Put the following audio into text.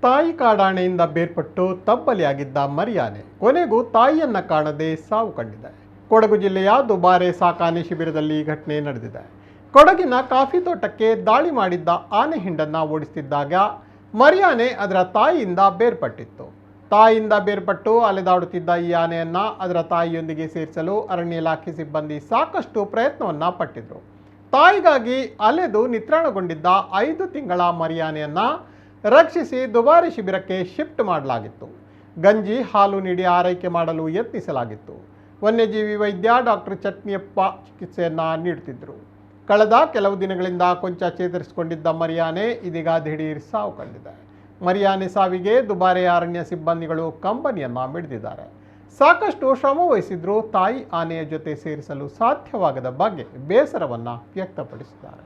ತಾಯಿ ಕಾಡಾಣೆಯಿಂದ ಬೇರ್ಪಟ್ಟು ತಬ್ಬಲಿಯಾಗಿದ್ದ ಮರಿಯಾನೆ ಕೊನೆಗೂ ತಾಯಿಯನ್ನ ಕಾಣದೆ ಸಾವು ಕಂಡಿದೆ. ಕೊಡಗು ಜಿಲ್ಲೆಯ ದುಬಾರೆ ಸಾಕಾಣೆ ಶಿಬಿರದಲ್ಲಿ ಘಟನೆ ನಡೆದಿದೆ. ಕೊಡಗಿನ ಕಾಫಿ ತೋಟಕ್ಕೆ ದಾಳಿ ಮಾಡಿದ್ದ ಆನೆ ಹಿಂಡನ್ನು ಓಡಿಸುತ್ತಿದ್ದಾಗ ಮರಿಯಾನೆ ಅದರ ತಾಯಿಯಿಂದ ಬೇರ್ಪಟ್ಟಿತ್ತು. ತಾಯಿಯಿಂದ ಬೇರ್ಪಟ್ಟು ಅಲೆದಾಡುತ್ತಿದ್ದ ಈ ಆನೆಯನ್ನ ಅದರ ತಾಯಿಯೊಂದಿಗೆ ಸೇರಿಸಲು ಅರಣ್ಯ ಇಲಾಖೆ ಸಿಬ್ಬಂದಿ ಸಾಕಷ್ಟು ಪ್ರಯತ್ನವನ್ನ ಪಟ್ಟಿದ್ರು. ತಾಯಿಗಾಗಿ ಅಲೆದು ನಿತ್ರಾಣಗೊಂಡಿದ್ದ 5 ತಿಂಗಳ ಮರಿಯಾನೆಯನ್ನ ರಕ್ಷಿಸಿ ದುಬಾರಿ ಶಿಬಿರಕ್ಕೆ ಶಿಫ್ಟ್ ಮಾಡಲಾಗಿತ್ತು. ಗಂಜಿ ಹಾಲು ನೀಡಿ ಆರೈಕೆ ಮಾಡಲು ಯತ್ನಿಸಲಾಗಿತ್ತು. ವನ್ಯಜೀವಿ ವೈದ್ಯ ಡಾಕ್ಟರ್ ಚಟ್ನಿಯಪ್ಪ ಚಿಕಿತ್ಸೆಯನ್ನ ನೀಡುತ್ತಿದ್ದರು. ಕಳೆದ ಕೆಲವು ದಿನಗಳಿಂದ ಕೊಂಚ ಚೇತರಿಸಿಕೊಂಡಿದ್ದ ಮರಿಯಾನೆ ಇದೀಗ ದಿಢೀರ್ ಸಾವು ಕಂಡಿದೆ. ಮರಿಯಾನೆ ಸಾವಿಗೆ ದುಬಾರೆ ಅರಣ್ಯ ಸಿಬ್ಬಂದಿಗಳು ಕಂಬನಿಯನ್ನ ಮಿಡಿದಿದ್ದಾರೆ. ಸಾಕಷ್ಟು ಶ್ರಮ ವಹಿಸಿದ್ರೂ ತಾಯಿ ಆನೆಯ ಜೊತೆ ಸೇರಿಸಲು ಸಾಧ್ಯವಾಗದ ಬಗ್ಗೆ ಬೇಸರವನ್ನ ವ್ಯಕ್ತಪಡಿಸಿದ್ದಾರೆ.